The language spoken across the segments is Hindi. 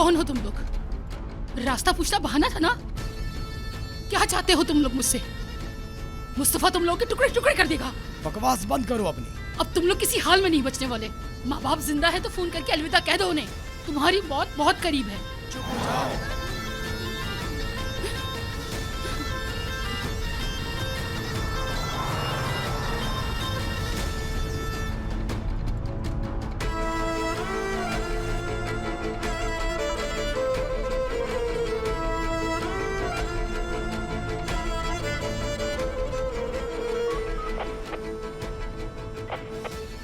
कौन हो तुम लोग? रास्ता पूछना बहाना था ना? क्या चाहते हो तुम लोग मुझसे? मुस्तफा तुम लोग के टुकड़े टुकड़े कर देगा। बकवास बंद करो अपनी। अब तुम लोग किसी हाल में नहीं बचने वाले। माँ बाप जिंदा है तो फोन करके अलविदा कह दो उन्हें। तुम्हारी मौत बहुत करीब है। चुप हो जाओ।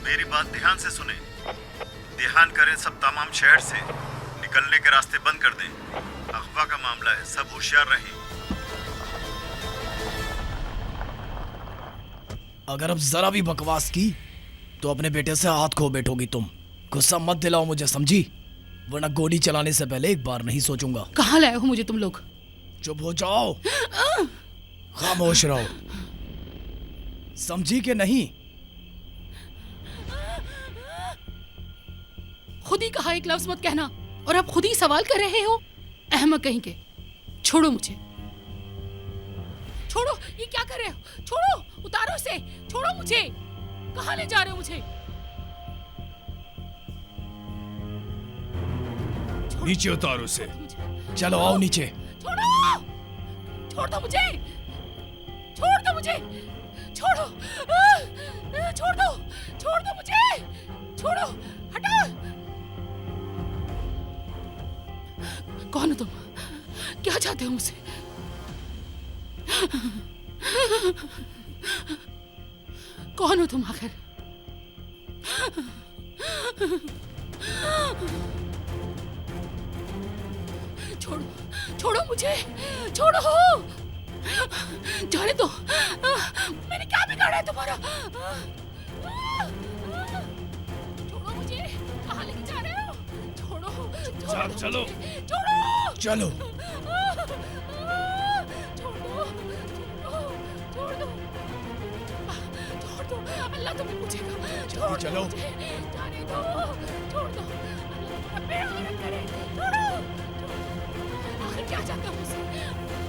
मेरी बात ध्यान से सुने। ध्यान करें सब तमाम शहर से। निकलने के रास्ते बंद कर दें। अगवा का मामला है, सब होशियार रहें। अगर अब जरा भी बकवास की तो अपने बेटे से हाथ खो बैठोगी तुम। गुस्सा मत दिलाओ मुझे, समझी? वरना गोली चलाने से पहले एक बार नहीं सोचूंगा। कहाँ लाए हो मुझे तुम लोग? चुप हो जाओ, खामोश रहो, समझी कि नहीं? खुद ही कहा एक लफ्ज मत कहना और अब खुद ही सवाल कर रहे हो। अहमक कहीं के। छोड़ो मुझे, छोड़ो। ये क्या कर रहे हो? छोड़ो, उतारो इसे, छोड़ो मुझे। कहाँ ले जा रहे हो मुझे? नीचे उतारो उसे। चलो आओ नीचे। छोड़ो, छोड़ दो मुझे, छोड़ दो मुझे, छोड़ो, छोड़ दो, छोड़ दो मुझे, छोड़ो, हटो। कौन हो तुम? क्या चाहते हो मुझसे? कौन हो तुम आखिर? छोड़ो, छोड़ो मुझे, छोड़ो। जाने दो। मैंने क्या बिगाड़ा है तुम्हारा? छोड़ो मुझे। कहाँ लेके जा रहे हो? छोड़ो, चलो चलो छोड़ो, चलो। छोड़ दो, छोड़ दो, छोड़ दो। अल्लाह तुम्हें पूछेगा। छोड़ चलो। जाने दो, छोड़ दो। अल्लाह मेरा मदद करे। छोड़ो। आखिर क्या चाहते हो मुझसे?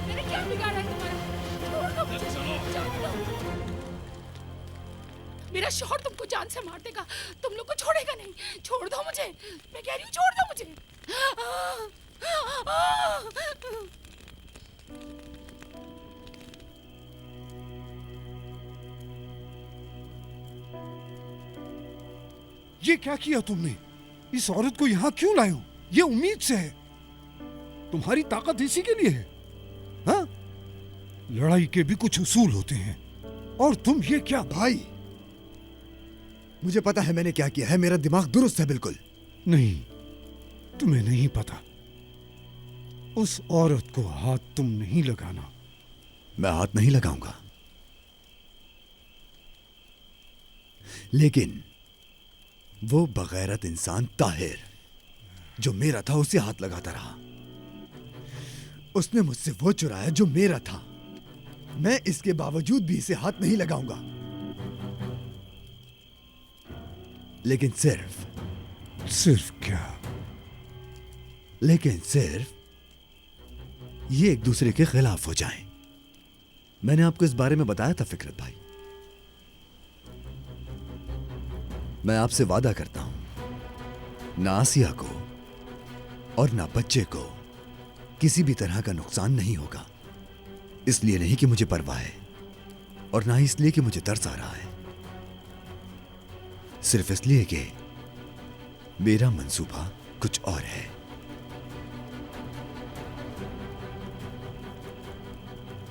मैंने क्या बिगाड़ा है तुम्हारा? छोड़ दो मुझे, छोड़ दो। मेरा शौहर तुमको जान से मार देगा, तुम लोग को छोड़ेगा नहीं। छोड़ दो मुझे, मैं कह रही हूँ, छोड़ दो मुझे। ये क्या किया तुमने? इस औरत को यहाँ क्यों लाए हो? ये उम्मीद से है। तुम्हारी ताकत इसी के लिए है। हाँ? लड़ाई के भी कुछ उसूल होते हैं और तुम ये क्या? भाई, मुझे पता है मैंने क्या किया है। मेरा दिमाग दुरुस्त है बिल्कुल। नहीं, तुम्हें नहीं पता। उस औरत को हाथ तुम नहीं लगाना। मैं हाथ नहीं लगाऊंगा, लेकिन वो बगैरत इंसान ताहिर जो मेरा था उसे हाथ लगाता रहा। उसने मुझसे वो चुराया जो मेरा था। मैं इसके बावजूद भी इसे हाथ नहीं लगाऊंगा, लेकिन सिर्फ क्या? लेकिन सिर्फ ये एक दूसरे के खिलाफ हो जाएं। मैंने आपको इस बारे में बताया था फिकरत भाई। मैं आपसे वादा करता हूं, ना आसिया को और ना बच्चे को किसी भी तरह का नुकसान नहीं होगा। इसलिए नहीं कि मुझे परवाह है और ना ही इसलिए कि मुझे तरस आ रहा है, सिर्फ इसलिए कि मेरा मंसूबा कुछ और है।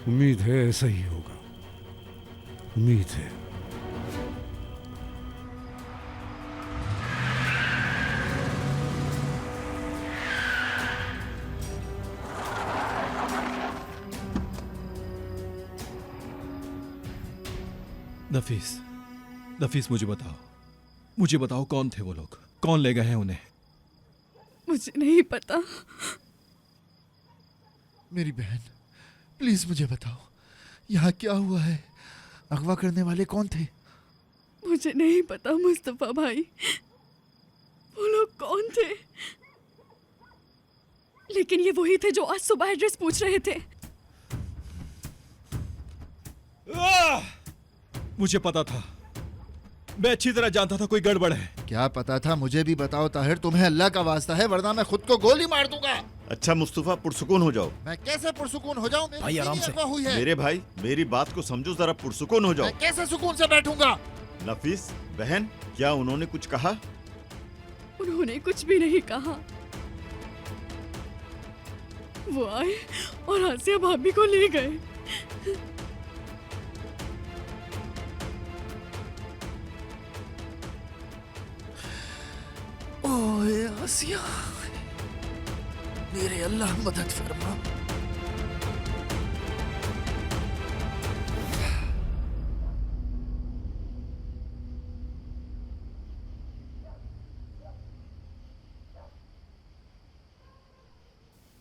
उम्मीद है ऐसा ही होगा। उम्मीद है। नफीस मुझे बताओ कौन थे वो लोग? कौन ले गए हैं उन्हें? मुझे नहीं पता। मेरी बहन, प्लीज मुझे बताओ, यहाँ क्या हुआ है? अगवा करने वाले कौन थे? मुझे नहीं पता मुस्तफा भाई, वो लोग कौन थे? लेकिन ये वही थे जो आज सुबह एड्रेस पूछ रहे थे। मुझे पता था, मैं अच्छी तरह जानता था कोई गड़बड़ है। क्या पता था? मुझे भी बताओ ताहिर, तुम्हें अल्लाह का वास्ता है, वरना मैं खुद को गोली मार दूंगा। अच्छा मुस्तफा, पुरसुकून हो जाओ। मैं कैसे पुरसुकून हो जाऊं? भाई, आराम से। हुई है। मेरे भाई, मेरी बात को समझो जरा, पुरसुकून हो जाओ। मैं कैसे सुकून से बैठूंगा? नफीस बहन, क्या उन्होंने कुछ कहा? उन्होंने कुछ भी नहीं कहा। वो आए और आसिया भाभी को ले गए। ओए आसिया, मेरे अल्लाह मदद फरमा।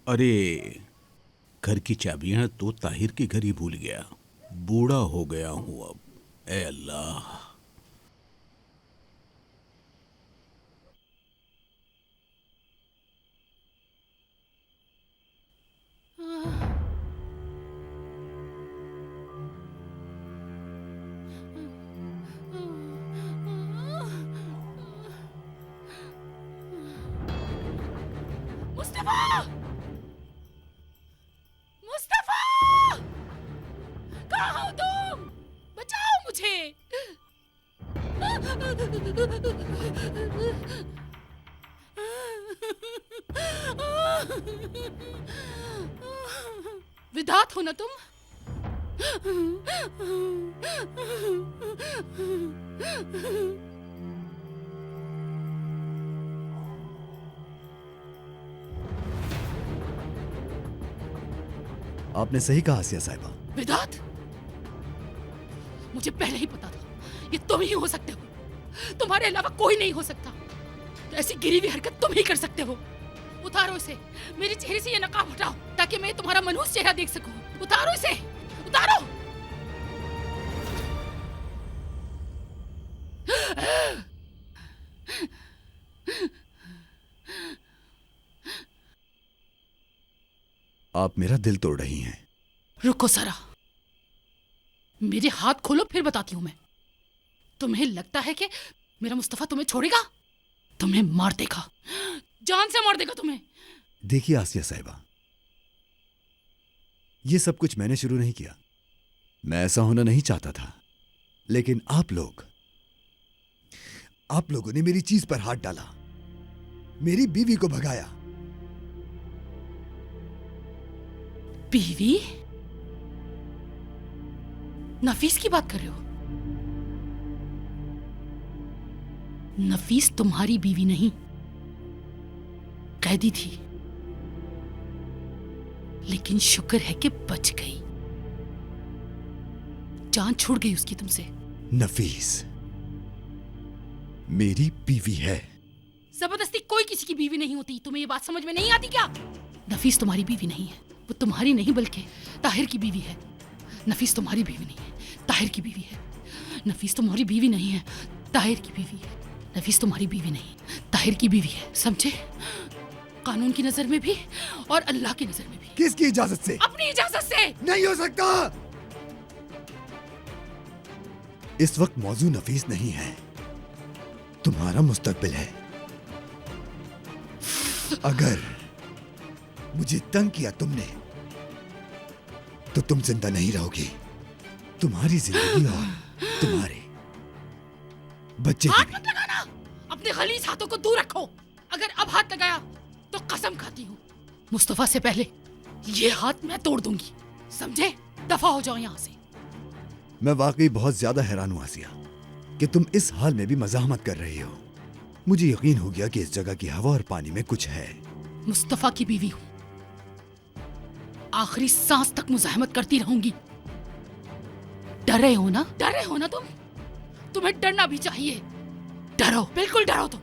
अरे, घर की चाबियां तो ताहिर के घर ही भूल गया। बूढ़ा हो गया हूं अब। ए अल्लाह। मुस्तफा! मुस्तफा! कहाँ हो तुम? बचाओ मुझे! विधात हो ना तुम? आपने सही कहा आसिया साहिबा। विधात, मुझे पहले ही पता था ये तुम ही हो सकते हो। तुम्हारे अलावा कोई नहीं हो सकता। ऐसी गिरी हुई हरकत तुम ही कर सकते हो। उतारो इसे, मेरे चेहरे से ये नकाब हटाओ ताकि मैं तुम्हारा मनहूस चेहरा देख सकूं। उतारो इसे, उतारो। आप मेरा दिल तोड़ रही हैं। रुको जरा, मेरे हाथ खोलो फिर बताती हूं मैं। तुम्हें लगता है कि मेरा मुस्तफा तुम्हें छोड़ेगा? तुम्हें मार देगा, जान से मार देगा तुम्हें। देखिए आसिया साहिबा, ये सब कुछ मैंने शुरू नहीं किया। मैं ऐसा होना नहीं चाहता था, लेकिन आप लोगों ने मेरी चीज पर हाथ डाला, मेरी बीवी को भगाया। बीवी? नफीस की बात कर रहे हो? नफीस तुम्हारी बीवी नहीं, कैदी थी, लेकिन शुक्र है कि बच गई। जान छूट गई उसकी तुमसे। नफीस मेरी बीवी है। जबरदस्ती कोई किसी की बीवी नहीं होती। तुम्हें ये बात समझ में नहीं आती क्या? नफीस तुम्हारी बीवी नहीं है, वो तुम्हारी नहीं बल्कि ताहिर की बीवी है। नफीस तुम्हारी बीवी नहीं है, ताहिर की बीवी है। नफीस तुम्हारी बीवी नहीं है, ताहिर की बीवी है। नफीस तुम्हारी बीवी नहीं, ताहिर की बीवी है, समझे? कानून की नजर में भी और अल्लाह की नजर में भी। किसकी इजाजत से? अपनी इजाजत से। नहीं हो सकता। इस वक्त मौजू नफीस नहीं है, तुम्हारा मुस्तकबिल है। अगर मुझे तंग किया तुमने तो तुम जिंदा नहीं रहोगी। तुम्हारी जिंदगी और तुम्हारे बच्चे की हाथ भी। मत लगाना, अपने गलीज हाथों को दूर रखो। अगर अब हाथ लगाया तो कसम खाती हूँ मुस्तफा से पहले ये हाथ मैं तोड़ दूंगी, समझे? दफा हो जाओ यहाँ से। मैं वाकई बहुत ज्यादा हैरान हूं आसिया कि तुम इस हाल में भी मजाहमत कर रही हो। मुझे यकीन हो गया कि इस जगह की हवा और पानी में कुछ है। मुस्तफा की बीवी हूँ, आखिरी सांस तक मुजाहमत करती रहूंगी। डर रहे हो ना? डर रहे हो ना तुम? तुम्हें डरना भी चाहिए। डरो, बिल्कुल डरो तुम।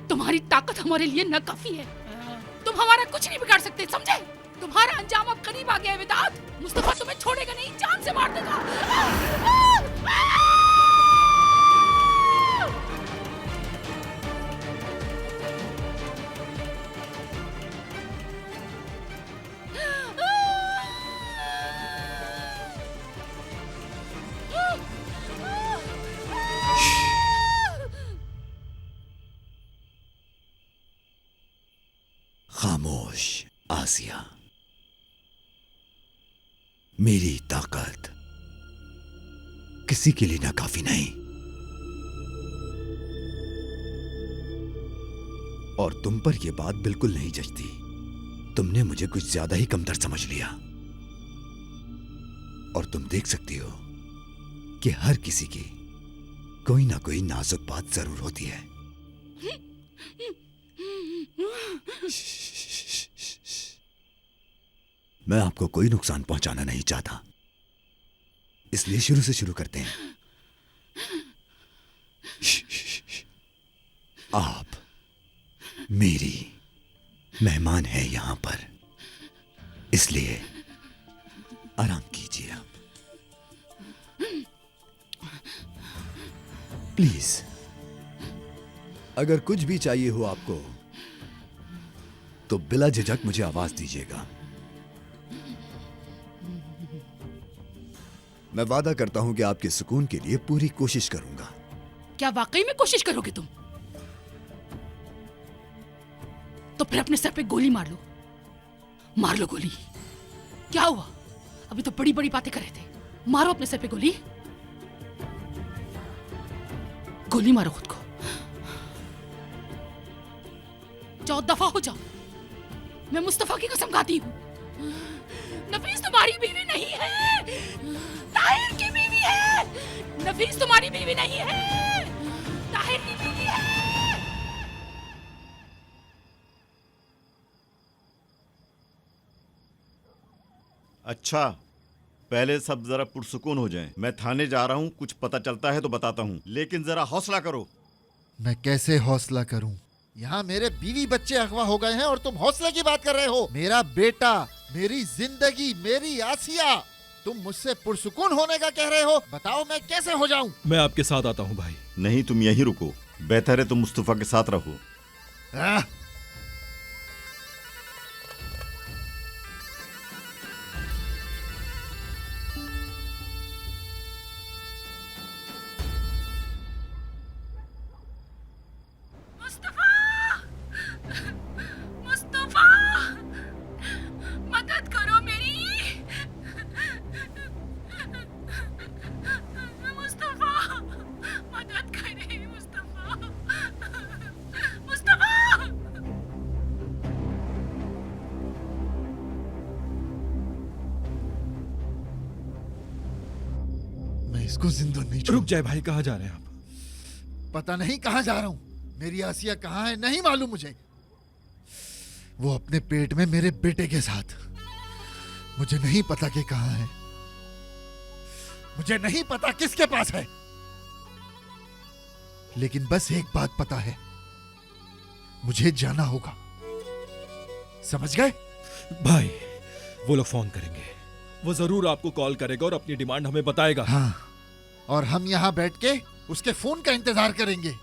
तुम्हारी ताकत हमारे लिए नाकाफी है। तुम हमारा कुछ नहीं बिगाड़ सकते, समझे? तुम्हारा अंजाम अब करीब आ गया है विदात। मुस्तफा तुम्हें छोड़ेगा नहीं, जान से मार देगा। खामोश आसिया। मेरी ताकत किसी के लिए नाकाफी नहीं, और तुम पर यह बात बिल्कुल नहीं जचती। तुमने मुझे कुछ ज्यादा ही कमतर समझ लिया, और तुम देख सकती हो कि हर किसी की कोई ना कोई नाजुक बात जरूर होती है। मैं आपको कोई नुकसान पहुंचाना नहीं चाहता, इसलिए शुरू से शुरू करते हैं। आप मेरी मेहमान है यहां पर, इसलिए आराम कीजिए आप, प्लीज। अगर कुछ भी चाहिए हो आपको तो बिला झिझक मुझे आवाज दीजिएगा। मैं वादा करता हूं कि आपके सुकून के लिए पूरी कोशिश करूंगा। क्या वाकई में कोशिश करोगे तुम? तो फिर अपने सर पे गोली मार लो, मार लो गोली। क्या हुआ? अभी तो बड़ी बड़ी बातें कर रहे थे। मारो अपने सर पे गोली, गोली मारो खुद को। जाओ, दफा हो जाओ। मैं मुस्तफा की कसम खाती हूँ, नफीस तुम्हारी बीवी नहीं है, ताहिर की बीवी है। नफीस तुम्हारी बीवी नहीं है, ताहिर की बीवी है। अच्छा, पहले सब जरा पुरसुकून हो जाएं। मैं थाने जा रहा हूँ, कुछ पता चलता है तो बताता हूँ, लेकिन जरा हौसला करो। मैं कैसे हौसला करूं? यहाँ मेरे बीवी बच्चे अगवा हो गए हैं और तुम हौसले की बात कर रहे हो। मेरा बेटा, मेरी जिंदगी, मेरी आसिया, तुम मुझसे पुरसुकून होने का कह रहे हो? बताओ मैं कैसे हो जाऊं? मैं आपके साथ आता हूँ भाई। नहीं, तुम यहीं रुको, बेहतर है तुम मुस्तफा के साथ रहो। मुस्तफा, मदद करो मेरी। मुस्तफा, मदद करे। मुस्तफा, मुस्तफा। मैं इसको जिंदा नहीं रुक जाए भाई, कहाँ जा रहे हैं आप? पता नहीं कहां जा रहा हूं। मेरी आसिया कहां है नहीं मालूम मुझे। वो अपने पेट में मेरे बेटे के साथ। मुझे नहीं पता कि कहां है, मुझे नहीं पता किसके पास है, लेकिन बस एक बात पता है, मुझे जाना होगा। समझ गए? भाई, वो लोग फोन करेंगे, वो जरूर आपको कॉल करेगा और अपनी डिमांड हमें बताएगा। हाँ, और हम यहां बैठ के उसके फोन का इंतजार करेंगे।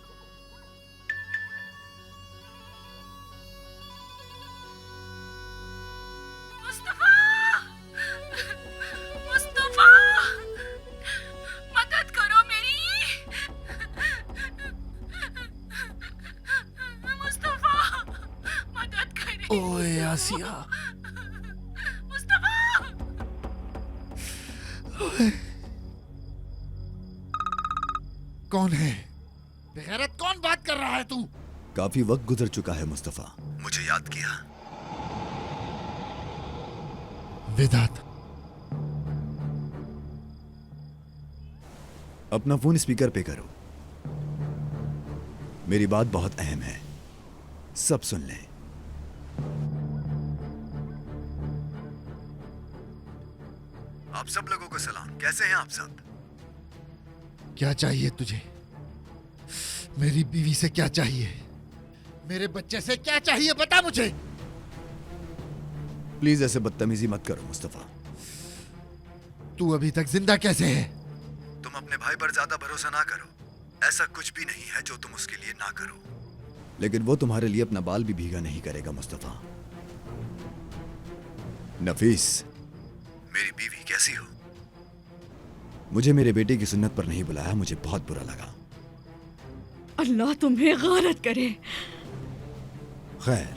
मुस्तफा, मुस्तफा, मदद करो मेरी। मुस्तफा, मदद करे। ओए आसिया, मुस्तफा। कौन है? बेगैरत, कौन बात कर रहा है तू? काफी वक्त गुजर चुका है मुस्तफा, मुझे याद किया? वेदांत, अपना फोन स्पीकर पे करो, मेरी बात बहुत अहम है, सब सुन लें। आप सब लोगों को सलाम, कैसे हैं आप सब? क्या चाहिए तुझे? मेरी बीवी से क्या चाहिए? मेरे बच्चे से क्या चाहिए? बता मुझे। प्लीज ऐसे बदतमीजी मत करो मुस्तफा। तू अभी तक जिंदा कैसे है? तुम अपने भाई पर ज्यादा भरोसा ना करो, ऐसा कुछ भी नहीं है जो तुम उसके लिए ना करो, लेकिन वो तुम्हारे लिए अपना बाल भी भीगा नहीं करेगा मुस्तफा। नफीस, मेरी बीवी कैसी हो? मुझे मेरे बेटे की सुन्नत पर नहीं बुलाया, मुझे बहुत बुरा लगा। अल्लाह तुम्हें गारत करे। खैर,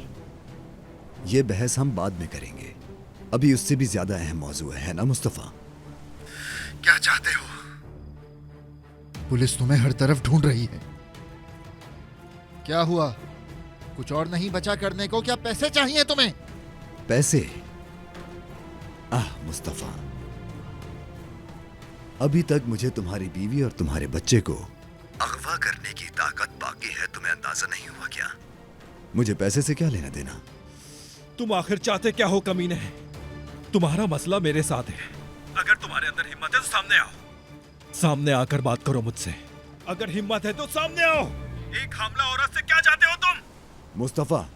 ये बहस हम बाद में करेंगे। अभी उससे भी ज्यादा अहम मौजू है ना मुस्तफा? क्या चाहते हो? पुलिस तुम्हें हर तरफ ढूंढ रही है। क्या हुआ? कुछ और नहीं बचा करने को? क्या पैसे चाहिए तुम्हें? पैसे? मुस्तफा, अभी तक मुझे तुम्हारी बीवी और तुम्हारे बच्चे को अगवा करने की ताकत बाकी है। तुम्हें अंदाजा नहीं हुआ क्या? मुझे पैसे से क्या लेना देना? तुम आखिर चाहते क्या हो कमीने? तुम्हारा मसला मेरे साथ है। अगर तुम्हारे अंदर हिम्मत है तो सामने आओ। सामने आकर बात करो मुझसे। अगर हिम्मत है तो सामने आओ। एक हमला औरत से क्या चाहते हो तुम? मुस्तफा,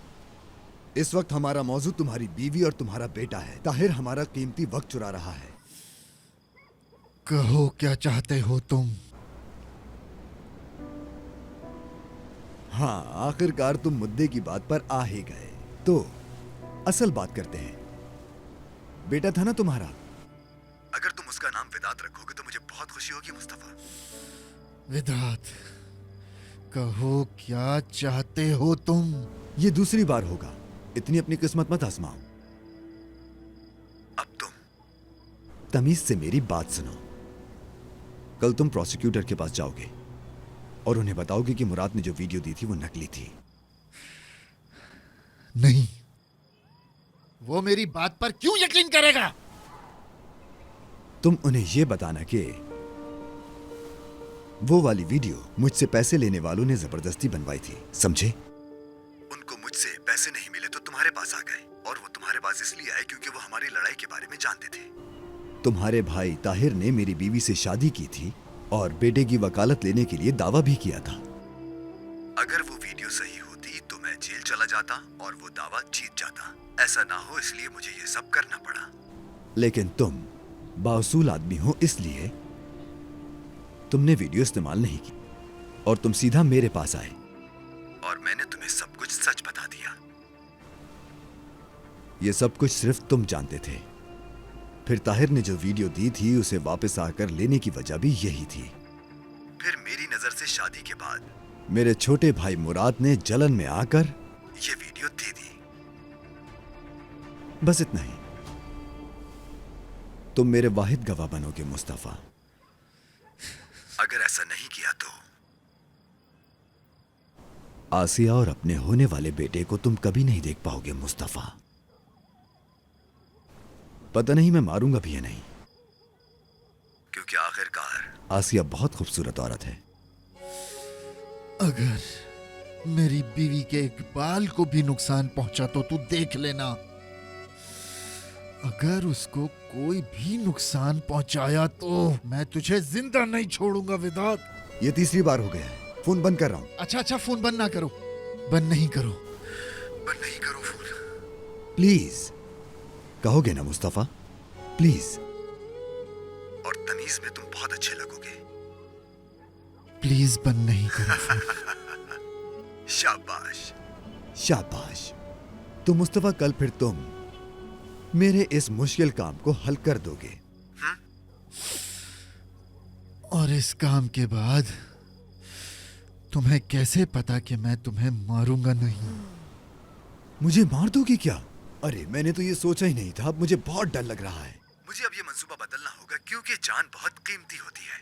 इस वक्त हमारा मौजू तुम्हारी बीवी और तुम्हारा बेटा है। ताहिर हमारा कीमती वक्त चुरा रहा है। कहो क्या चाहते हो तुम? हाँ, आखिरकार तुम मुद्दे की बात पर आ ही गए। तो असल बात करते हैं। बेटा था ना तुम्हारा? अगर तुम उसका नाम विदात रखोगे तो मुझे बहुत खुशी होगी मुस्तफा। विदात, कहो क्या चाहते हो तुम? ये दूसरी बार होगा। इतनी अपनी किस्मत मत आजमाओ। अब तुम तमीज से मेरी बात सुनो। कल तुम प्रोसिक्यूटर के पास जाओगे और उन्हें बताओगे कि मुराद ने जो वीडियो दी थी वो नकली थी। नहीं, वो मेरी बात पर क्यों यकीन करेगा? तुम उन्हें यह बताना कि वो वाली वीडियो मुझसे पैसे लेने वालों ने जबरदस्ती बनवाई थी, समझे? उनको मुझसे पैसे नहीं मिले तो तुम्हारे पास आ गए, और वो तुम्हारे पास इसलिए आए क्योंकि वो हमारी लड़ाई के बारे में जानते थे। तुम्हारे भाई ताहिर ने मेरी बीवी से शादी की थी और बेटे की वकालत लेने के लिए दावा भी किया था। अगर वो वीडियो सही होती तो मैं जेल चला जाता और वो दावा जीत जाता। ऐसा ना हो इसलिए मुझे ये सब करना पड़ा। लेकिन तुम बाउसूल आदमी हो, इसलिए तुमने वीडियो इस्तेमाल नहीं की और तुम सीधा मेरे पास आए और मैंने तुम्हें सब कुछ सच बता दिया। ये सब कुछ सिर्फ तुम जानते थे। फिर ताहिर ने जो वीडियो दी थी उसे वापस आकर लेने की वजह भी यही थी। फिर मेरी नजर से शादी के बाद मेरे छोटे भाई मुराद ने जलन में आकर ये वीडियो दे दी। बस इतना ही। तुम मेरे वाहिद गवाह बनोगे मुस्तफा। अगर ऐसा नहीं किया तो आसिया और अपने होने वाले बेटे को तुम कभी नहीं देख पाओगे मुस्तफा। पता नहीं मैं मारूंगा भी या नहीं, क्योंकि आखिरकार आसिया बहुत खूबसूरत औरत है। अगर मेरी बीवी के एक बाल को भी नुकसान पहुंचा तो तू देख लेना। अगर उसको कोई भी नुकसान पहुंचाया तो मैं तुझे जिंदा नहीं छोड़ूंगा विदात। ये तीसरी बार हो गया है। फोन बंद कर रहा हूं। अच्छा, फोन बंद ना करो। बंद नहीं करो फोन। प्लीज कहोगे ना मुस्तफा? प्लीज। और तमीज में तुम बहुत अच्छे लगोगे। प्लीज बंद नहीं करो फोन। शाबाश शाबाश। तो मुस्तफा, कल फिर तुम मेरे इस मुश्किल काम को हल कर दोगे। और इस काम के बाद तुम्हें कैसे पता कि मैं तुम्हें मारूंगा नहीं? मुझे मार दोगे क्या? अरे मैंने तो ये सोचा ही नहीं था। अब मुझे बहुत डर लग रहा है। मुझे अब ये मंसूबा बदलना होगा क्योंकि जान बहुत कीमती होती है।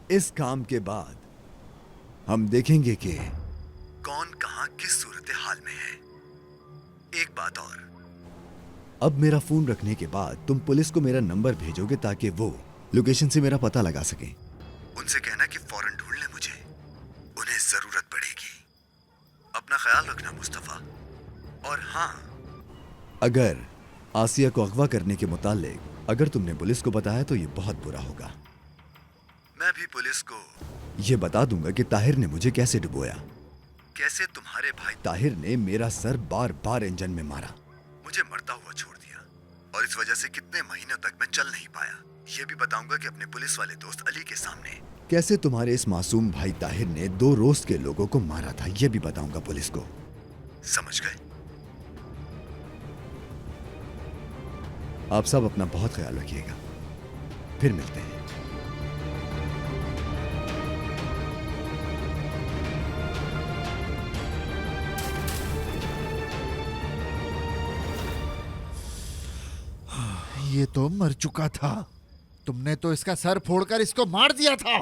इस काम के बाद हम देखेंगे कि कौन कहां किस सूरत हाल में है। एक बात और, अब मेरा फोन रखने के बाद तुम पुलिस को मेरा नंबर भेजोगे ताकि वो लोकेशन से मेरा पता लगा सके। उनसे कहना कि फौरन ढूंढ ले मुझे, उन्हें जरूरत पड़ेगी। अपना ख्याल रखना मुस्तफा। और हाँ, अगर आसिया को अगवा करने के मुतालिक अगर तुमने पुलिस को बताया तो ये बहुत बुरा होगा। मैं भी पुलिस को ये बता दूंगा कि ताहिर ने मुझे कैसे डुबोया, कैसे तुम्हारे भाई ताहिर ने मेरा सर बार बार इंजन में मारा, मुझे मरता हुआ छोड़ दिया और इस वजह से कितने महीनों तक मैं चल नहीं पाया। ये भी बताऊंगा कि अपने पुलिस वाले दोस्त अली के सामने कैसे तुम्हारे इस मासूम भाई ताहिर ने 2 रोज के लोगों को मारा था। ये भी बताऊंगा पुलिस को। समझ गए? आप सब अपना बहुत ख्याल रखिएगा। फिर मिलते हैं। तो मर चुका था। तुमने तो इसका सर फोड़कर इसको मार दिया था।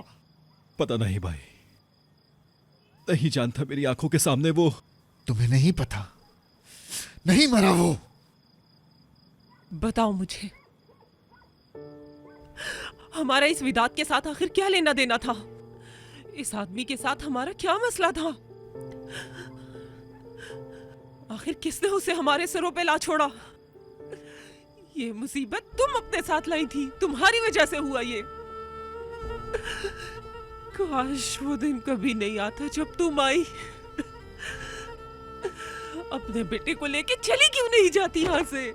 पता नहीं भाई, नहीं जानता, मेरी आंखों के सामने वो। तुम्हें नहीं पता? नहीं मरा वो। बताओ मुझे, हमारा इस विदात के साथ आखिर क्या लेना देना था? इस आदमी के साथ हमारा क्या मसला था? आखिर किसने उसे हमारे सरों पे ला छोड़ा? ये मुसीबत तुम अपने साथ लाई थी, तुम्हारी वजह से हुआ ये। काश वो दिन कभी नहीं आता जब तुम आई। अपने बेटे को लेके चली क्यों नहीं जाती यहाँ से?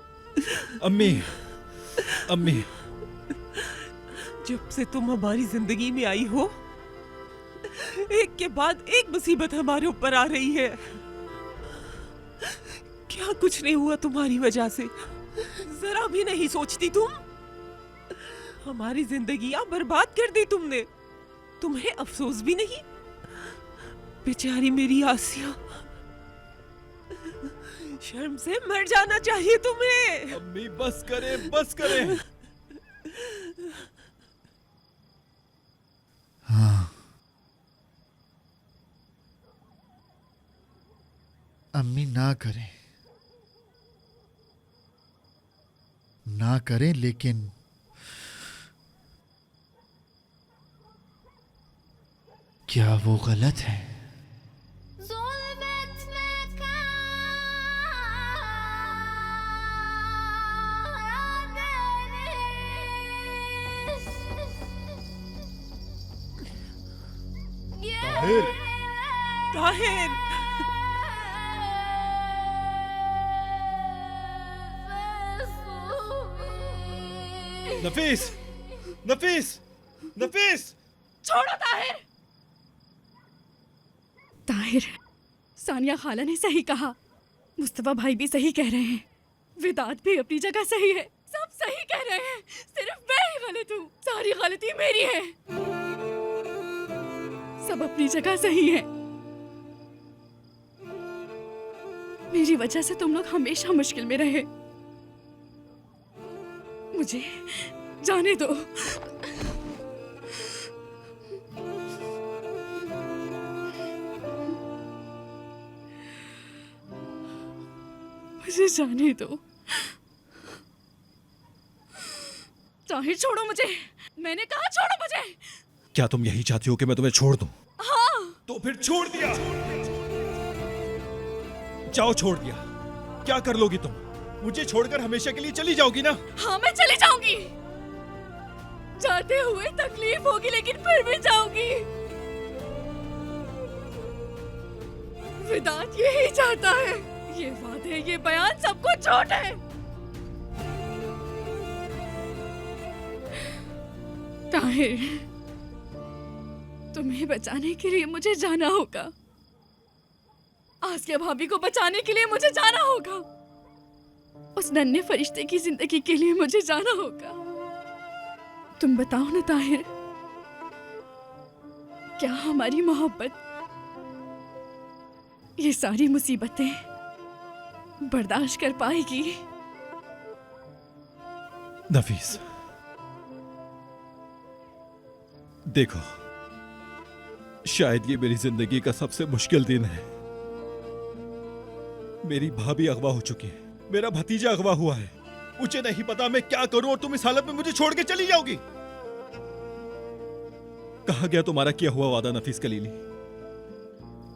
अम्मी, अम्मी, जब से तुम हमारी जिंदगी में आई हो, एक के बाद एक मुसीबत हमारे ऊपर आ रही है। क्या कुछ नहीं हुआ तुम्हारी वजह से? जरा भी नहीं सोचती तुम? हमारी जिंदगियां बर्बाद कर दी तुमने, तुम्हें अफसोस भी नहीं? बेचारी मेरी आसिया, शर्म से मर जाना चाहिए तुम्हें। अम्मी बस करें, बस करें। हाँ, अम्मी ना करें, ना करें, लेकिन क्या वो गलत है? ताहिर, नफीस, नफीस, नफीस! छोड़ो ताहिर। ताहिर, सानिया खाला ने सही कहा, मुस्तफा भाई भी सही कह रहे हैं, विदात भी अपनी जगह सही है, सब सही कह रहे हैं, सिर्फ मैं ही गलत हूँ, सारी गलती मेरी है। सब अपनी जगह सही है, मेरी वजह से तुम लोग हमेशा मुश्किल में रहे। मुझे जाने दो। मुझे जाने दो। ताहिर छोड़ो मुझे, मैंने कहा छोड़ो मुझे। क्या तुम यही चाहती हो कि मैं तुम्हें छोड़ दूं? हाँ। तो फिर छोड़ दिया। जाओ, छोड़ दिया। क्या कर लोगी तुम? मुझे छोड़कर हमेशा के लिए चली जाओगी ना? हाँ, मैं चली जाऊंगी। जाते हुए तकलीफ होगी, लेकिन फिर भी जाऊंगी। विदात यही चाहता है। ये वादे, ये बयान सब कुछ झूठ है। ताहिर, तुम्हें बचाने के लिए मुझे जाना होगा। आसिया भाभी को बचाने के लिए मुझे जाना होगा। उस नन्हे फरिश्ते की जिंदगी के लिए मुझे जाना होगा। तुम बताओ ना ताहिर, क्या हमारी मोहब्बत ये सारी मुसीबतें बर्दाश्त कर पाएगी? नफीस, देखो, शायद ये मेरी जिंदगी का सबसे मुश्किल दिन है। मेरी भाभी अगवा हो चुकी है, मेरा भतीजा अगवा हुआ है। मुझे नहीं पता मैं क्या करूं और तुम इस हालत में मुझे छोड़ के चली जाओगी। कहा गया तुम्हारा किया हुआ वादा नफीस कलीली?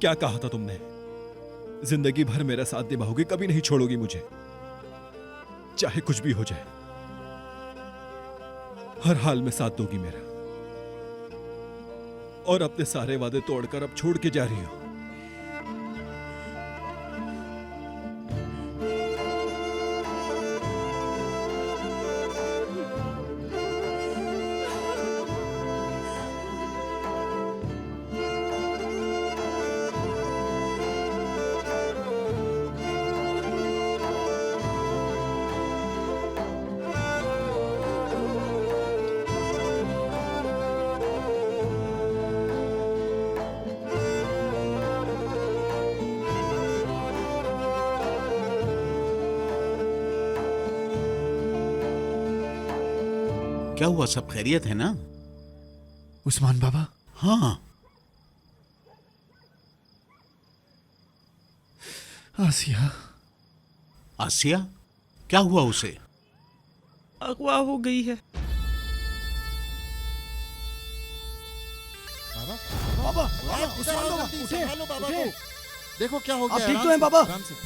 क्या कहा था तुमने? जिंदगी भर मेरा साथ निभाओगी, कभी नहीं छोड़ोगी मुझे, चाहे कुछ भी हो जाए। हर हाल में साथ दोगी मेरा। और अपने सारे वादे तोड़कर अब छोड़ के जा रही हो। क्या हुआ, सब खैरियत है ना? उस्मान बाबा, हाँ। आसिया। आसिया? क्या हुआ उसे? अगवा हो गई है। बाबा, उस्मान बाबा, उठे, बाबा को। देखो क्या हो गया। आप ठीक तो हैं बाबा? आराम से।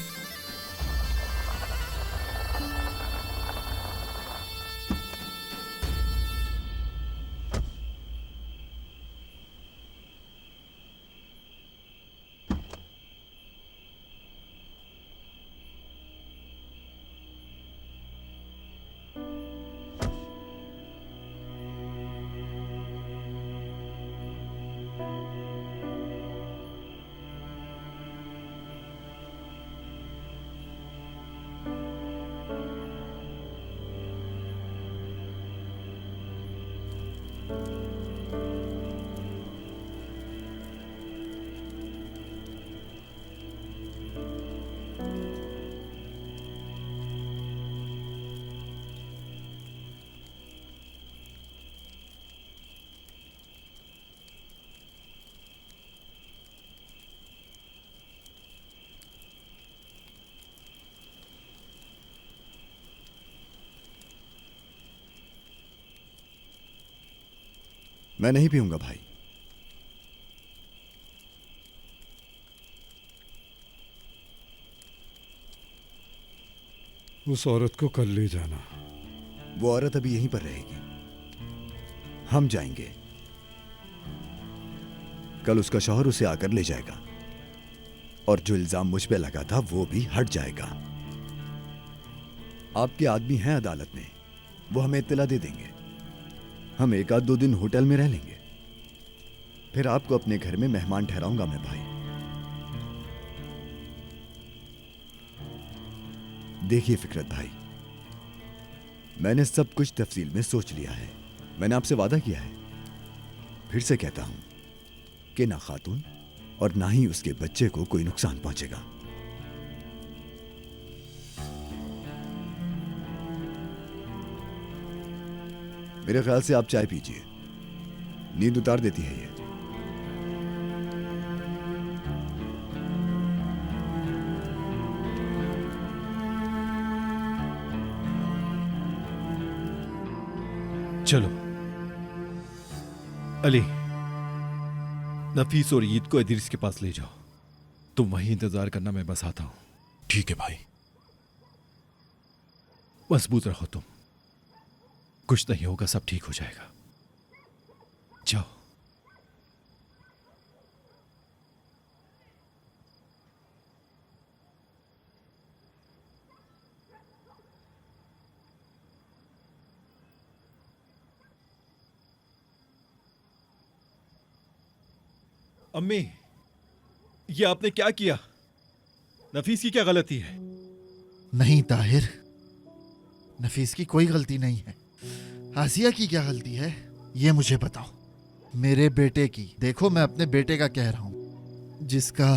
मैं नहीं पीऊंगा भाई। उस औरत को कल ले जाना। वो औरत अभी यहीं पर रहेगी, हम जाएंगे। कल उसका शौहर उसे आकर ले जाएगा और जो इल्जाम मुझ पे लगा था वो भी हट जाएगा। आपके आदमी हैं अदालत में, वो हमें इत्तला दे देंगे। हम 1-2 दिन होटल में रह लेंगे, फिर आपको अपने घर में मेहमान ठहराऊंगा मैं भाई। देखिए फिकरत भाई, मैंने सब कुछ तफसील में सोच लिया है। मैंने आपसे वादा किया है, फिर से कहता हूं कि ना खातून और ना ही उसके बच्चे को कोई नुकसान पहुंचेगा। मेरे ख्याल से आप चाय पीजिए, नींद उतार देती है ये। चलो अली, नफीस और ईद को इदरीस के पास ले जाओ। तुम वहीं इंतजार करना, मैं बस आता हूं। ठीक है भाई। मजबूत रहो तुम, कुछ नहीं होगा, सब ठीक हो जाएगा। जाओ। अम्मी, ये आपने क्या किया? नफीस की क्या गलती है? नहीं ताहिर, नफीस की कोई गलती नहीं है। आसिया की क्या गलती है ये मुझे बताओ। मेरे बेटे की। देखो, मैं अपने बेटे का कह रहा हूं, जिसका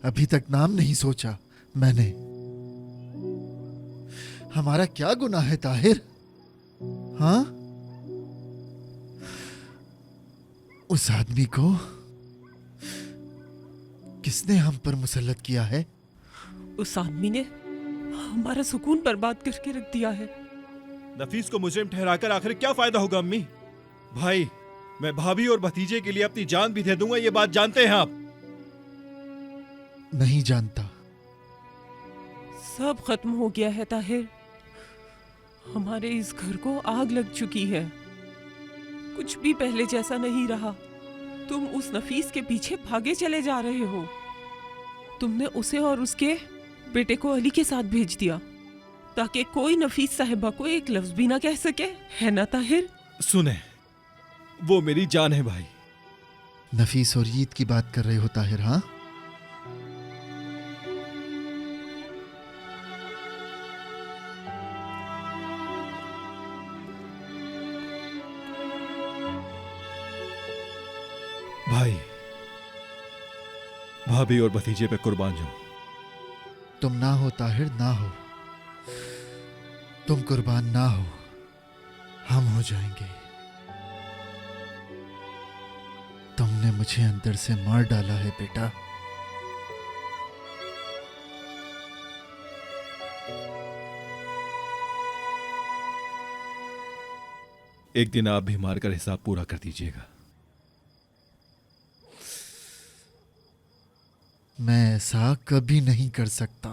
अभी तक नाम नहीं सोचा मैंने। हमारा क्या गुनाह है ताहिर? हाँ, उस आदमी को किसने हम पर मुसल्लत किया है? उस आदमी ने हमारा सुकून बर्बाद करके रख दिया है। नफीस को मुजरिम ठहराकर आखिर क्या फायदा होगा अम्मी? भाई, मैं भाभी और भतीजे के लिए अपनी जान भी दे दूंगा, ये बात जानते हैं आप? नहीं जानता। सब खत्म हो गया है ताहिर। हमारे इस घर को आग लग चुकी है, कुछ भी पहले जैसा नहीं रहा। तुम उस नफीस के पीछे भागे चले जा रहे हो। तुमने उसे और उसके बेटे को अली के साथ भेज दिया ताकि कोई नफीस साहिबा को एक लफ्ज भी ना कह सके, है ना ताहिर? सुने, वो मेरी जान है भाई। नफीस और ईद की बात कर रहे हो ताहिर? हाँ, भाई, भाभी और भतीजे पे कुर्बान जाओ। तुम ना हो ताहिर, ना हो। तुम कुर्बान ना हो, हम हो जाएंगे। तुमने मुझे अंदर से मार डाला है बेटा। एक दिन आप भी मारकर हिसाब पूरा कर दीजिएगा। मैं ऐसा कभी नहीं कर सकता।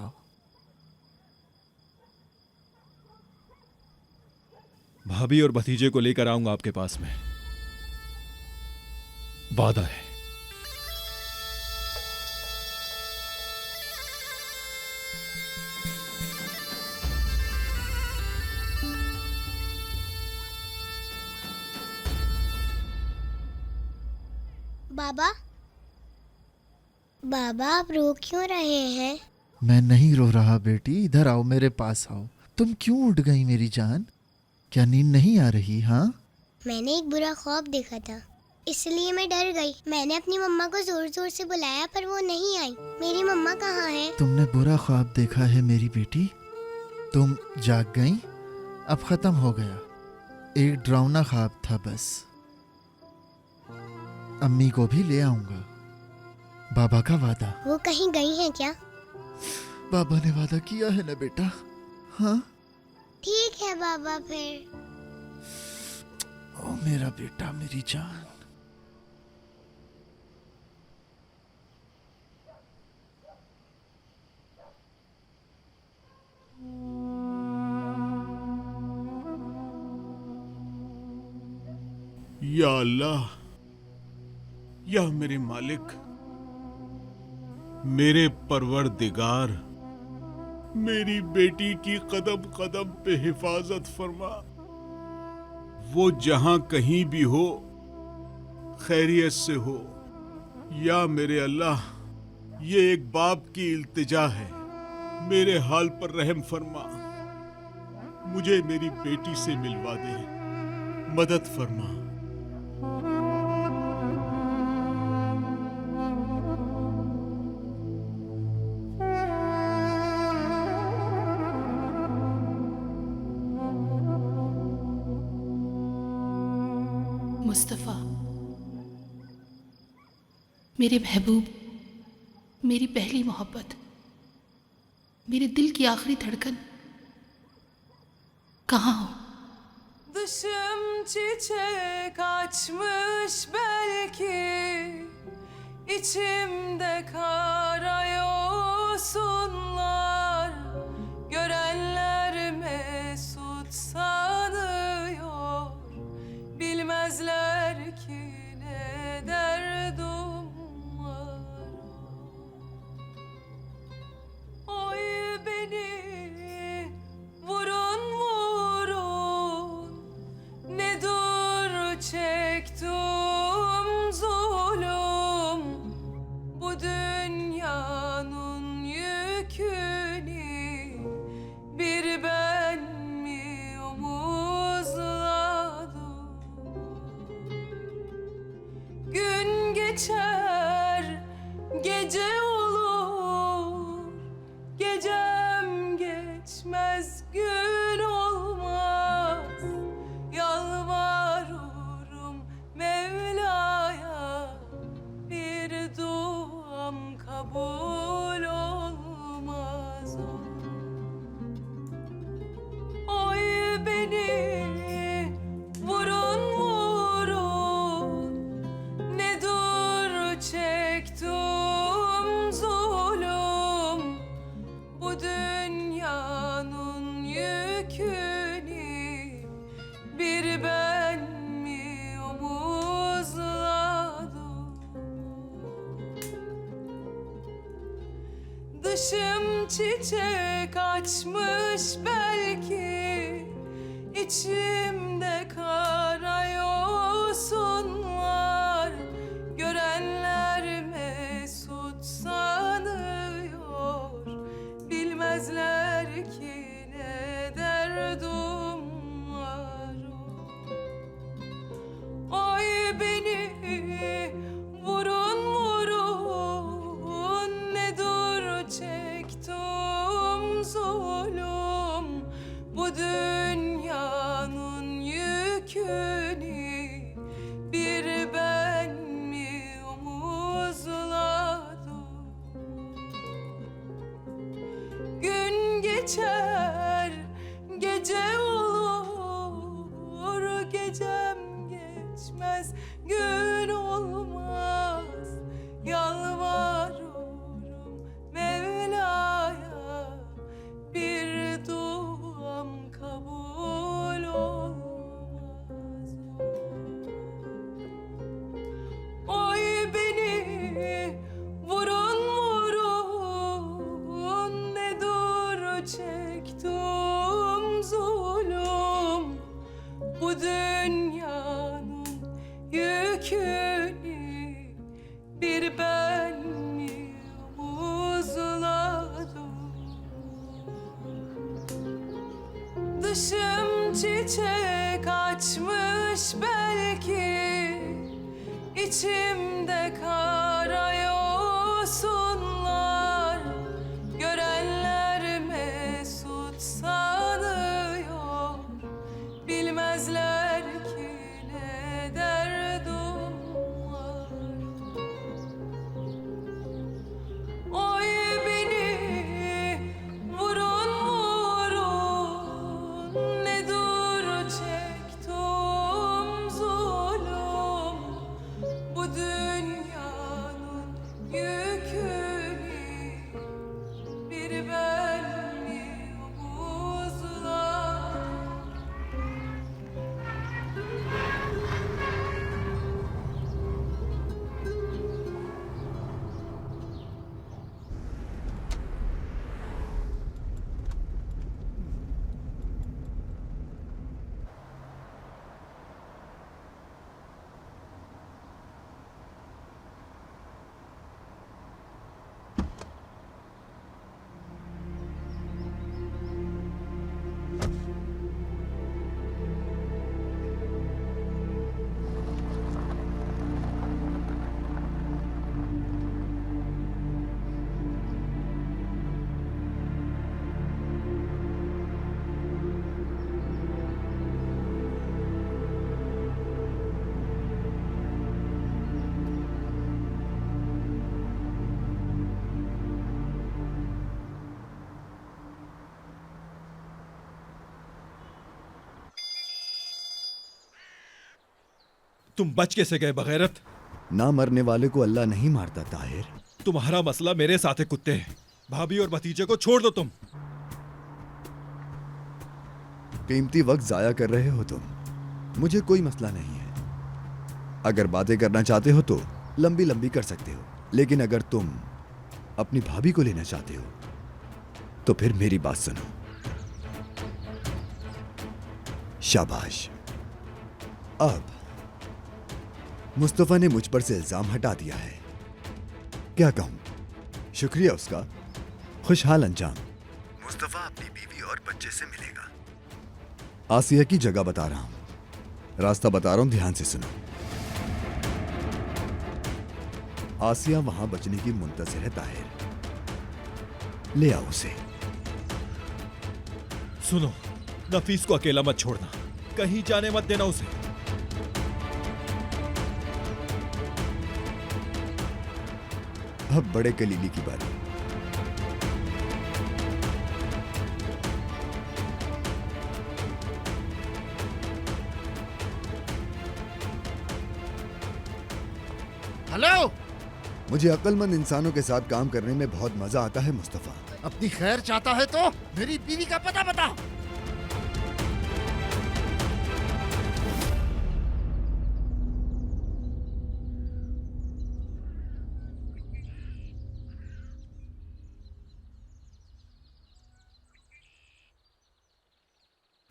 भाभी और भतीजे को लेकर आऊंगा आपके पास में, वादा है। बाबा, बाबा आप रो क्यों रहे हैं? मैं नहीं रो रहा बेटी, इधर आओ, मेरे पास आओ। तुम क्यों उठ गई मेरी जान? क्या नींद नहीं आ रही? हाँ, मैंने एक बुरा ख्वाब देखा था, इसलिए मैं डर गई। मैंने अपनी मम्मा को जोर जोर से बुलाया पर वो नहीं आई। मेरी मम्मा कहाँ है? तुमने बुरा ख्वाब देखा है मेरी बेटी, तुम जाग गई, अब खत्म हो गया। एक डरावना ख्वाब था बस। अम्मी को भी ले आऊंगा, बाबा का वादा। वो कहीं गई हैं क्या? बाबा ने वादा किया है ना बेटा। हाँ ठीक है बाबा फिर। ओ मेरा बेटा, मेरी जान। या अल्लाह, या मेरे मालिक, मेरे परवरदिगार, मेरी बेटी की कदम कदम पे हिफाजत फरमा। वो जहां कहीं भी हो खैरियत से हो। या मेरे अल्लाह, ये एक बाप की इल्तिजा है, मेरे हाल पर रहम फरमा। मुझे मेरी बेटी से मिलवा दे, मदद फरमा। मुस्तफ़ा, मेरे महबूब, मेरी पहली मोहब्बत, मेरे दिल की आखिरी धड़कन, कहाँ हो? Dışım çiçek açmış belki, içimde karayosunlar, görenler mesut sanıyor, bilmezler ki ne derdim var. Oy beni vurun vurun, ne dur çektim zulüm, bu dünyanın yükünü bir ben mi omuzladım? Gün geçer, gece olur, gecem geçmez, gün olmaz. Yalvarırım Mevla'ya, bir duam kabul olmaz. Oy beni vurun vurun, ne dur çektim zulüm, bu dünyanın yükünü bir ben mi omuzladım? Dışım çiçek açmış belki, içimde karayosun var, görenler mesut sanıyor, bilmezler ki ne derdim var. Oy beni vurun vurun, ne dur çektim zulüm, bu dünyanın yükünü bir ben mi geçer, gece olur, gecem geçmez, gün olmaz. Yalvarıyorum Mevla'ya, bir duam kabul olmaz. Oy beni vurun vurun, ne dur çektim zulüm, bu dünyanın yükünü bir ben mi omuzladım? Dışım çiçek açmış belki, içimde kara yosunlar. Görenler mesut sanıyor, bilmezler ki ne derdim var. Oy beni vurun vurun, ne dur çektim zulüm, bu dünyanın yükünü bir ben mi omuzladım? तुम बच कैसे गए बगैरत? ना मरने वाले को अल्लाह नहीं मारता ताहिर। तुम्हारा मसला मेरे साथ है कुत्ते। भाभी और भतीजे को छोड़ दो तुम। कीमती वक्त जाया कर रहे हो तुम। मुझे कोई मसला नहीं है। अगर बातें करना चाहते हो तो लंबी लंबी कर सकते हो, लेकिन अगर तुम अपनी भाभी को लेना चाहते हो तो फिर मेरी बात सुनो। शाबाश। अब मुस्तफा ने मुझ पर से इल्जाम हटा दिया है। क्या कहूं? शुक्रिया उसका। खुशहाल अंजाम। मुस्तफा अपनी बीवी और बच्चे से मिलेगा। आसिया की जगह बता रहा हूं, रास्ता बता रहा हूं, ध्यान से सुनो। आसिया वहां बचने की मुंतज़िर है ताहिर। ले आओ उसे। सुनो, नफीस को अकेला मत छोड़ना, कहीं जाने मत देना उसे। अब बड़े कलीली की बारी। हेलो। मुझे अक्लमंद इंसानों के साथ काम करने में बहुत मजा आता है मुस्तफा। अपनी खैर चाहता है तो मेरी बीवी का पता बता।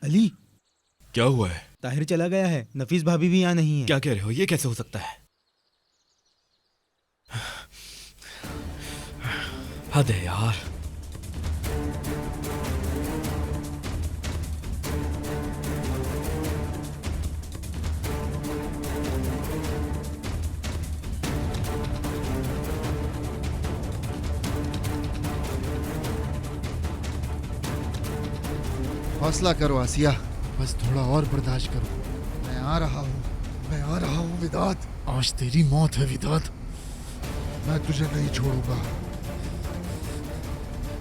अली, क्या हुआ है? ताहिर चला गया है, नफीस भाभी भी यहाँ नहीं है। क्या कह रहे हो? ये कैसे हो सकता है? हद है यार। हौसला करो आसिया, बस थोड़ा और बर्दाश्त करो। मैं आ रहा हूँ, मैं आ रहा हूँ विदात। आज तेरी मौत है विदात। मैं तुझे नहीं छोड़ूंगा।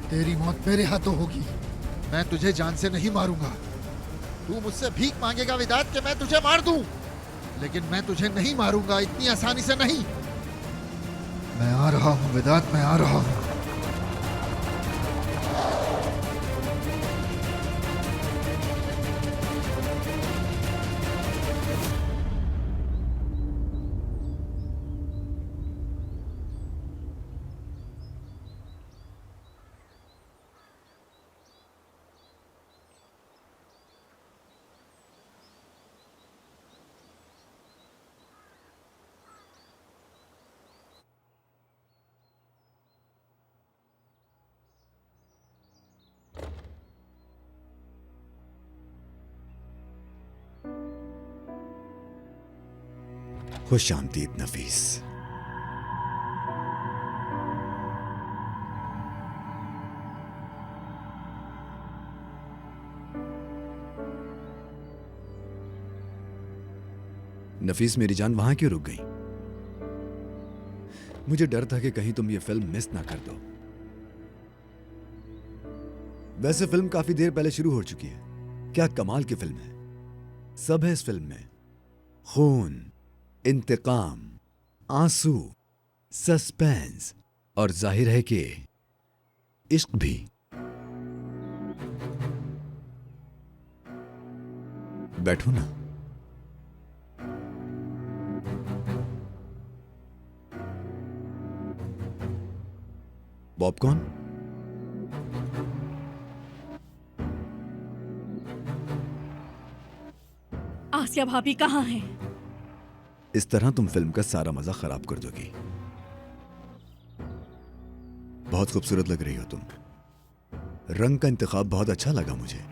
तेरी मौत मेरे हाथों होगी। मैं तुझे जान से नहीं मारूंगा। तू मुझसे भीख मांगेगा विदात कि मैं तुझे मार दूं, लेकिन मैं तुझे नहीं मारूंगा इतनी आसानी से नहीं। मैं आ रहा हूं विदात, मैं आ रहा हूं। खुश आमदीद नफीस। नफीस मेरी जान, वहां क्यों रुक गई? मुझे डर था कि कहीं तुम ये फिल्म मिस ना कर दो। वैसे फिल्म काफी देर पहले शुरू हो चुकी है। क्या कमाल की फिल्म है। सब है इस फिल्म में, खून, इंतकाम, आंसू, सस्पेंस और जाहिर है कि इश्क भी। बैठो ना। पॉपकॉर्न? आसिया भाभी कहाँ हैं? इस तरह तुम फिल्म का सारा मजा खराब कर दोगी। बहुत खूबसूरत लग रही हो तुम। रंग का इंतखाब बहुत अच्छा लगा मुझे।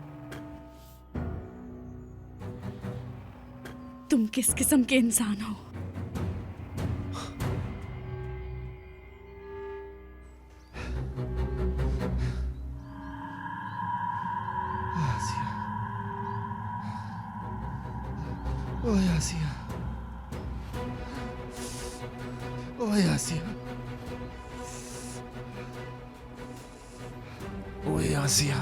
तुम किस किस्म के इंसान हो? ओए आसिया, ओए आसिया, ओए आसिया।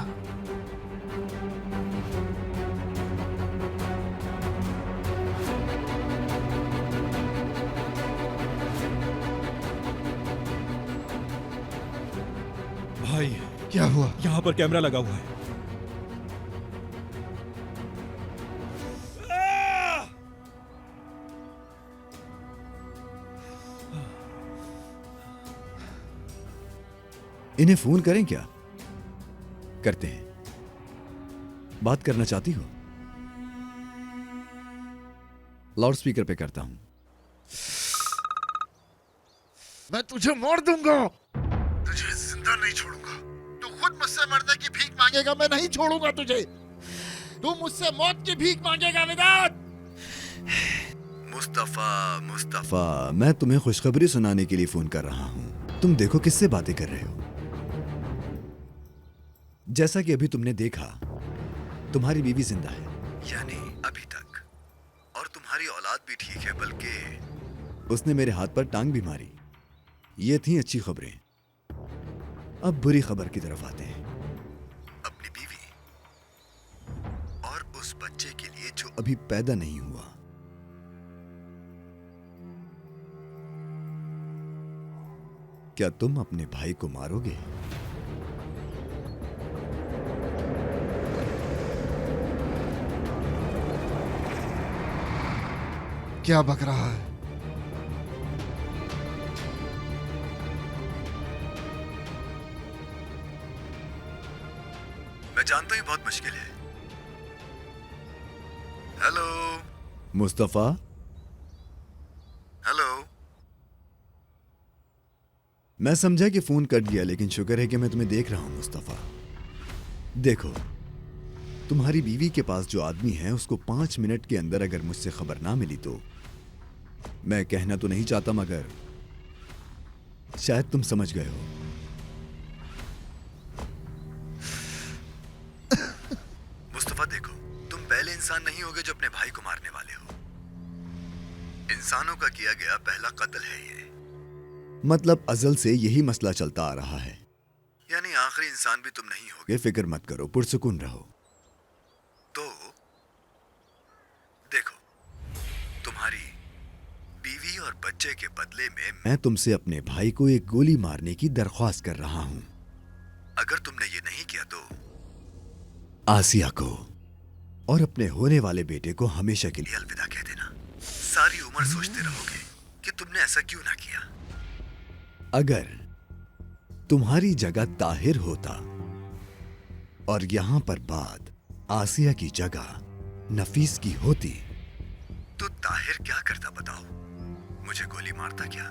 भाई क्या हुआ? यहाँ पर कैमरा लगा हुआ है। इन्हें फोन करें क्या? करते हैं। बात करना चाहती हो? लाउड स्पीकर पे करता हूं। मैं तुझे मार दूंगा। तुझे जिंदा नहीं छोड़ूंगा। तू खुद मुझसे मरने की भीख मांगेगा, मैं नहीं छोड़ूंगा तुझे। तू मुझसे मौत की भीख मांगेगा विदात। मुस्तफा, मुस्तफा, मैं तुम्हें खुशखबरी सुनाने के लिए फोन कर रहा हूं। तुम देखो किससे बातें कर रहे हो। जैसा कि अभी तुमने देखा, तुम्हारी बीवी जिंदा है, यानी अभी तक, और तुम्हारी औलाद भी ठीक है, बल्कि उसने मेरे हाथ पर टांग भी मारी। ये थी अच्छी खबरें। अब बुरी खबर की तरफ आते हैं। अपनी बीवी और उस बच्चे के लिए जो अभी पैदा नहीं हुआ। क्या तुम अपने भाई को मारोगे? क्या बक रहा है? मैं जानता हूं बहुत मुश्किल है। Hello Mustafa, hello. मैं समझा कि फोन कट गया, लेकिन शुक्र है कि मैं तुम्हें देख रहा हूं मुस्तफा। देखो, तुम्हारी बीवी के पास जो आदमी है, उसको 5 मिनट के अंदर अगर मुझसे खबर ना मिली तो, मैं कहना तो नहीं चाहता मगर शायद तुम समझ गए हो। मुस्तफा देखो, तुम पहले इंसान नहीं होगे जो अपने भाई को मारने वाले हो। इंसानों का किया गया पहला कत्ल है ये। मतलब अजल से यही मसला चलता आ रहा है, यानी आखिरी इंसान भी तुम नहीं होगे, फिक्र मत करो, पुरसुकून रहो। तो देखो, तुम्हारी बीवी और बच्चे के बदले में मैं तुमसे अपने भाई को एक गोली मारने की दरख्वास्त कर रहा हूं। अगर तुमने ये नहीं किया तो आसिया को और अपने होने वाले बेटे को हमेशा के लिए अलविदा कह देना। सारी उम्र सोचते रहोगे कि तुमने ऐसा क्यों ना किया। अगर तुम्हारी जगह ताहिर होता और यहां पर बात आसिया की जगह नफीस की होती तो ताहिर क्या करता बताओ? मुझे गोली मारता क्या?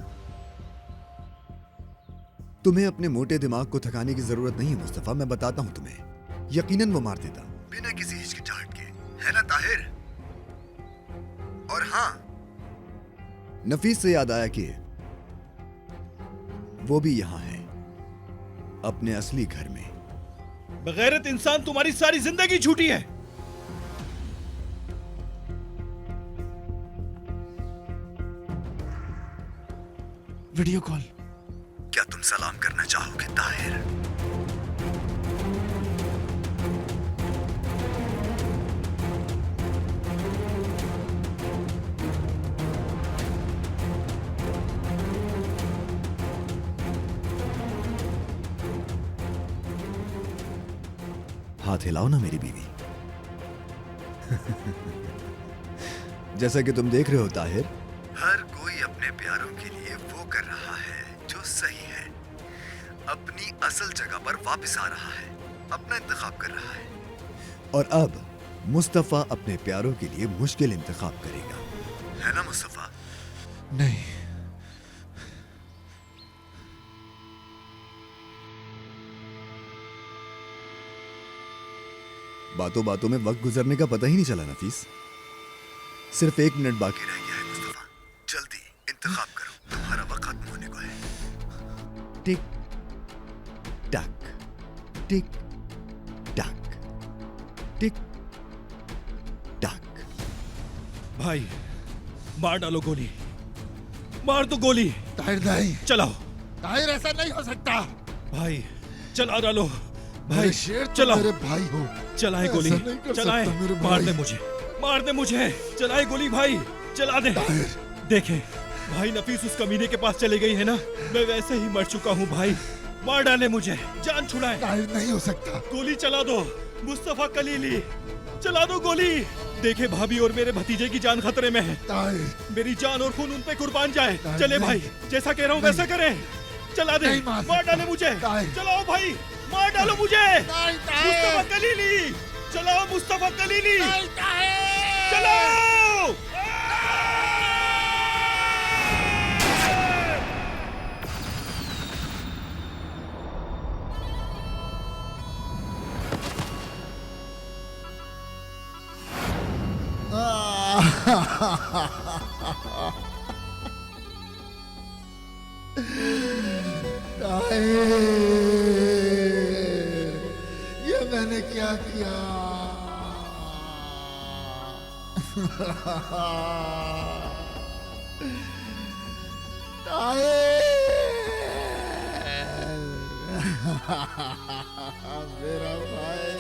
तुम्हें अपने मोटे दिमाग को थकाने की जरूरत नहीं है मुस्तफा, मैं बताता हूं तुम्हें। यकीनन वो मार देता बिना किसी हिचकिचाहट के, है ना ताहिर? और हां, नफीस से याद आया कि वो भी यहां है, अपने असली घर में। बगैरत इंसान, तुम्हारी सारी जिंदगी झूठी है। Video call. क्या तुम सलाम करना चाहोगे ताहिर? हाथ हिलाओ ना मेरी बीवी। जैसा कि तुम देख रहे हो ताहिर, हर कोई अपने प्यारों के लिए वो कर रहा है जो सही है, अपनी असल जगह पर वापस आ रहा है, अपना इंतखाब कर रहा है। और अब मुस्तफा अपने प्यारों के लिए मुश्किल इंतखाब करेगा, है ना मुस्तफा? नहीं, बातों बातों में वक्त गुजरने का पता ही नहीं चला नफीस। सिर्फ 1 मिनट बाकी रह गया है मुस्तफा, जल्दी इंतखाब करो, तुम्हारा वक्त खत्म होने को है। टिक टक, टिक टक, टिक टक। भाई, मार डालो गोली, मार दो गोली। ताहिर नहीं, चलाओ। ताहिर ऐसा नहीं हो सकता। भाई चला डालो। भाई शेर, चलाओ। मेरे भाई हो, चलाए गोली, चलाए। मार दे मुझे, मार दे मुझे। चलाए गोली भाई, चला दे। देखे भाई, नफीस उस कमीने के पास चले गई है ना, मैं वैसे ही मर चुका हूँ भाई। मार डाले मुझे, जान छुड़ाए। ताहिर नहीं हो सकता। गोली चला दो मुस्तफा कलीली, चला दो गोली। देखे भाभी और मेरे भतीजे की जान खतरे में है। मेरी जान और खून उन पे कुर्बान जाए। चले भाई, जैसा कह रहा हूँ वैसा करें। चला दे, मार डाले मुझे। चलाओ भाई, मार डालो मुझे। मुस्तफा कलीली, चलाओ मुस्तफा कलीली, चलाओ। ये मैंने क्या किया? मेरा भाई।